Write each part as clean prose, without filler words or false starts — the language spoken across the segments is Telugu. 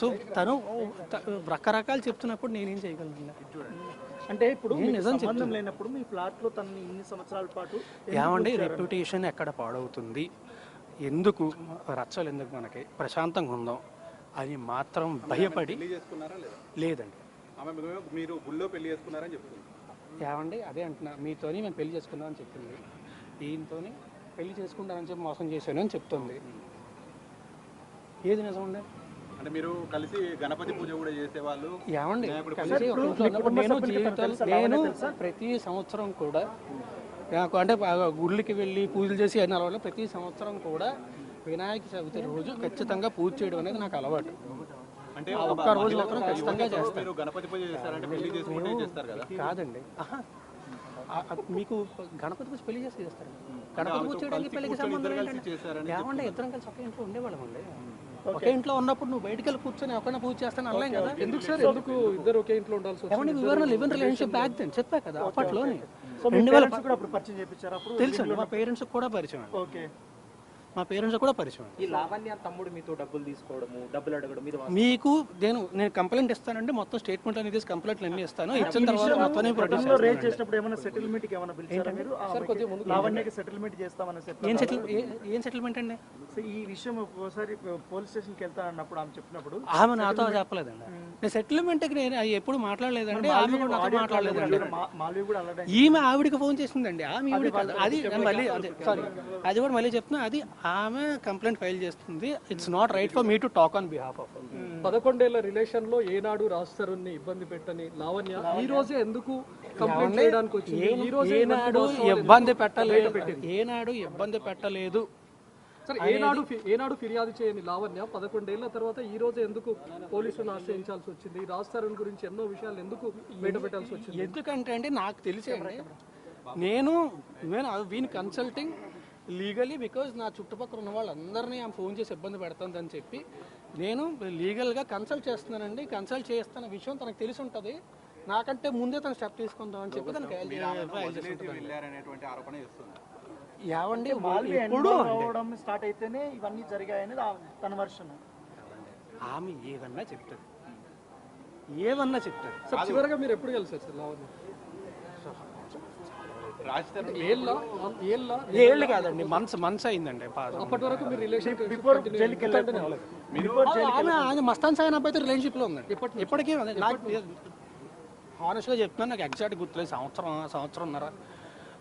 సో తను రకరకాలు చెప్తున్నప్పుడు నేనేం చేయగలను? అంటే ఇప్పుడు నిజం సంబంధం లేనప్పుడు మీ ఫ్లాట్లో తనని ఇన్ని సంవత్సరాల పాటు ఏమండి రెప్యుటేషన్ ఎక్కడ పాడవుతుంది, ఎందుకు రచ్చలు, ఎందుకు మనకి ప్రశాంతంగా ఉందాం అని మాత్రం భయపడి లేదండి. మీరు గుళ్ళో పెళ్లి చేసుకున్నారని చెప్తుంది. ఏమండి అదే అంటున్నా, మీతోని మేము పెళ్లి చేసుకున్నాం అని చెప్తుంది, ఈయనతోని పెళ్లి చేసుకుంటానని చెప్పి మోసం చేశాను అని చెప్తుంది. ఏది నిజం అండి? అంటే మీరు కలిసి గణపతి పూజ కూడా చేసేవాళ్ళు. ఏమండి కలిసి నేను జీవితాలు నేను ప్రతి సంవత్సరం కూడా నాకు అంటే గుళ్ళకి వెళ్ళి పూజలు చేసి అన్న అలవాటు. ప్రతి సంవత్సరం కూడా వినాయక చవితి రోజు ఖచ్చితంగా పూజ చేయడం అనేది నాకు అలవాటు. అంటే ఒక్క రోజు మాత్రం ఖచ్చితంగా చేస్తాను. గణపతి పూజ చేస్తారంటే పెళ్లి చేసుకుంటే చేస్తారు కదా? కాదండి, మీకు గణపతి పూజ పెళ్లి చేసి చేస్తారు. గణపతి పూజ చేయడానికి పెళ్లికి సంబంధం ఏంటంటే ఏమంటే ఇద్దరం కలిసి ఒకే ఇంట్లో ఉండేవాళ్ళం అండి. ఒకే ఇంట్లో ఉన్నప్పుడు నువ్వు బయటకు వెళ్ళి కూర్చొని ఒకరిని పూజ చేస్తాను అనలేం కదా. ఎందుకు సార్, ఎందుకు ఇద్దరు ఒకే ఇంట్లో ఉండాల్సి? ఏమంటే వివరణ live in relationship back then చెప్పా కదా అప్పట్లోనే. 2000 కూడా అప్పుడు పరిచయం చేయించారు. అప్పుడు తెలుసు మా పేరెంట్స్ కూడా పరిచయం. ఓకే, మా పేరెంట్స్ కూడా పరిచయం. ఈ లావణ్య తమ్ముడు మీతో డబ్బులు తీసుకోవడము, డబ్బులు అడగడం మీకు నేను కంప్లైంట్ ఇస్తానంటే మొత్తం స్టేట్మెంట్ అనేది కంప్లైంట్ అన్ని ఇస్తాను. ఇచ్చిన తర్వాత మొత్తం ప్రొడ్యూస్ రేట్ చేసినప్పుడు ఏమైనా సెటిల్మెంట్ కి ఏమైనా పిలిచారా మీరు? లావణ్యకి సెటిల్మెంట్ చేస్తామని ఏం సెటిల్మెంట్ అండి? ఈ విషయం ఒకసారి పోలీస్ స్టేషన్కి వెళ్తా అన్నప్పుడు ఆమె చెప్పినప్పుడు ఆమె నాతో చెప్పలేదండి. నేను సెటిల్మెంట్కి నేను ఎప్పుడు మాట్లాడలేదండి. ఆమె కూడా నాతో మాట్లాడలేదండి. ఈమె ఆవిడికి ఫోన్ చేసిందండి. ఆమె అది మళ్ళీ అదే సారీ అది కూడా మళ్ళీ చెప్తున్నా, అది ఆమె కంప్లైంట్ ఫైల్ చేస్తుంది. It's not right for me to talk on behalf of. 11 ఏళ్ల రిలేషన్ లో ఏనాడు రాస్తారుని ఇబ్బంది పెట్టని లావణ్య ఈ రోజే ఎందుకు కంప్లైంట్ చేయడానికి వచ్చింది? ఈ రోజు ఏనాడు ఇబ్బంది పెట్టలేదు, ఏనాడు ఇబ్బంది పెట్టలేదు. సరే, ఏనాడు ఫిర్యాదు చేయని లావణ్య 11 ఏళ్ల తర్వాత ఈ రోజు ఎందుకు పోలీసులను ఆశ్రయించాల్సి వచ్చింది? రాస్తారని గురించి ఎన్నో విషయాలు ఎందుకు బయట పెట్టాల్సి వచ్చింది? ఎందుకంటే అండి నాకు తెలిసేయండి, నేను వీని కన్సల్టింగ్ లీగలీ బికాజ్ నా చుట్టుపక్కల ఉన్న వాళ్ళందరినీ ఆమె ఫోన్ చేసి ఇబ్బంది పెడుతుందని చెప్పి నేను లీగల్గా కన్సల్ట్ చేస్తున్నానండి. కన్సల్ట్ చేస్తున్న విషయం తనకు తెలిసి ఉంటుంది. నాకంటే ముందే తను స్టెప్ తీసుకుందాం అని చెప్పి తనకి ఏవండి ఇప్పుడు స్టార్ట్ అయితేనే ఇవన్నీ జరిగాయని తన వర్షన్. ఆమె ఏదన్నా చెప్తుంది, ఏమన్నా చెప్తారు. చివరిగా మీరు ఎప్పుడు కలిసారు సార్ లావణ్య? ఏళ్ళు కాదండి, మంత్స్ అయిందండి. అప్పటి వరకు మీరు రిలేషన్ మస్తాన్ సాయి అబ్బాయితో రిలేషన్షిప్ లో ఉందండి ఇప్పటికీ. నాకు హానెస్ట్గా చెప్తున్నాను, నాకు ఎగ్జాక్ట్ గుర్తులేదు. సంవత్సరంన్నర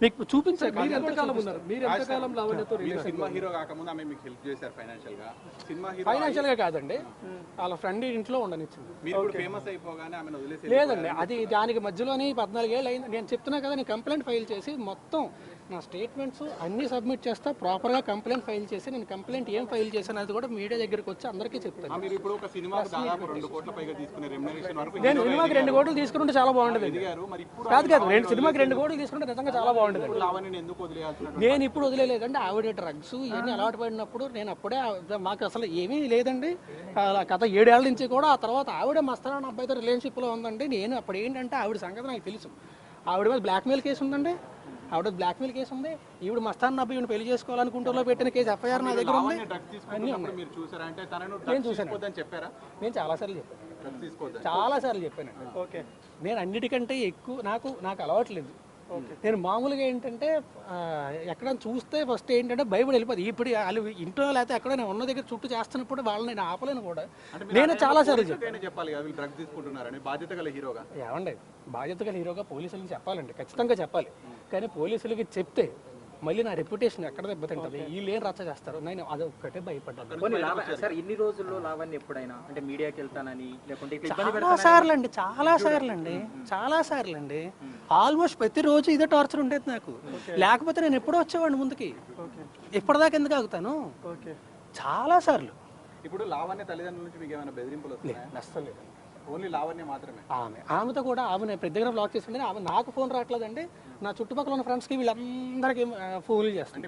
మీకు చూపించారు. మీరు ఎంతకాలం ఉన్నారు? మీరు ఎంతకాలం లావణ్యతో సినిమా హీరో కాకముందు ఆమె మీకు హెల్ప్ చేశారు ఫైనాన్షియల్ గా? ఫైనాన్షియల్ గా కాదండి, వాళ్ళ ఫ్రెండ్ ఇంట్లో ఉండనిచ్చింది. మీరు కూడా ఫేమస్ అయిపోగానే ఆమెను వదిలేసి లేదండి, అది దానికి మధ్యలోని 14 ఏళ్ళు అయింది. నేను చెప్తున్నా కదా, నేను కంప్లైంట్ ఫైల్ చేసి మొత్తం నా స్టేట్మెంట్స్ అన్ని సబ్మిట్ చేస్తా, ప్రాపర్గా కంప్లైంట్ ఫైల్ చేసి నేను కంప్లైంట్ ఏం ఫైల్ చేశాను అది కూడా మీడియా దగ్గరికి వచ్చి అందరికీ చెప్తాను. మీరు ఇప్పుడు ఒక సినిమాకి దాదాపు 2 కోట్ల పైగా తీసుకునే రెమ్యునరేషన్ వరకు. నేను సినిమాకి 2 కోట్లు తీసుకుంటే చాలా బాగుంటుంది. కాదు నేను సినిమాకి 2 కోట్లు తీసుకుంటే నిజంగా చాలా బాగుంటుంది. నేను ఇప్పుడు వదిలేదండి. ఆవిడ డ్రగ్స్ ఇవన్నీ అలవాటు పడినప్పుడు నేను అప్పుడే మాకు అసలు ఏమీ లేదండి. గత 7 ఏళ్ల నుంచి కూడా ఆ తర్వాత ఆవిడ మస్తాన్ అబ్బాయితో రిలేషన్షిప్లో ఉందండి. నేను అప్పుడు ఏంటంటే ఆవిడ సంగతి నాకు తెలుసు. ఆవిడ మీద బ్లాక్మెయిల్ కేసు ఉందండి, ఆవిడ బ్లాక్మెయిల్ కేసు ఉంది. ఈవిడ మస్తాన్ అబ్బాయి పెళ్లి చేసుకోవాలనుకుంటూ పెట్టిన కేసు ఎఫ్ఐఆర్ నా దగ్గర ఉంది. నేను చూసాను, నేను చాలాసార్లు చెప్పాను, చాలాసార్లు చెప్పానండి. ఓకే, నేను అన్నిటికంటే ఎక్కువ నాకు అలవాట్లేదు. నేను మామూలుగా ఏంటంటే ఎక్కడైనా చూస్తే ఫస్ట్ ఏంటంటే భయపడి వెళ్ళిపోతుంది. ఇప్పుడు వాళ్ళు ఇంట్లో లేకపోతే ఎక్కడ నేను ఉన్న దగ్గర చుట్టూ చేస్తున్నప్పుడు వాళ్ళని నేను ఆపలేను కూడా. నేను చాలాసార్లు ఏమండి బాధ్యత గల హీరోగా పోలీసులకి చెప్పాలండి, ఖచ్చితంగా చెప్పాలి. కానీ పోలీసులకి చెప్తే మళ్ళీ నా రెప్యుటేషన్ ఎక్కడ దెబ్బతింటది, వీళ్ళు ఏం రచ్చ చేస్తారు, నేను అది ఒక్కటే భయపడ్డాను. సార్ ఇన్ని రోజుల్లో లావణ్య ఎప్పుడైనా అంటే మీడియాకి వెళ్తానని లేకుంటే చాలా సార్లు అండి ఆల్మోస్ట్ ప్రతిరోజు ఇదే టార్చర్ ఉండేది నాకు. లేకపోతే నేను ఎప్పుడో వచ్చేవాడిని ముందుకి, ఇప్పటిదాకా ఎందుకు ఆగుతాను? చాలా సార్లు. ఇప్పుడు లావణ్య తల్లిదండ్రుల నుంచి మీకు ఏమైనా బెదిరింపులు వస్తున్నాయా? నష్టం లేదు, ఓన్లీ లావణ్య మాత్రమే. ఆమెతో కూడా ఆమె పెద్ద దగ్గర బ్లాక్ చేస్తుండే. ఆమె నాకు ఫోన్ రావట్లేదండి, నా చుట్టుపక్కల ఉన్న ఫ్రెండ్స్కి వీళ్ళందరికీ ఫోన్లు చేస్తాను.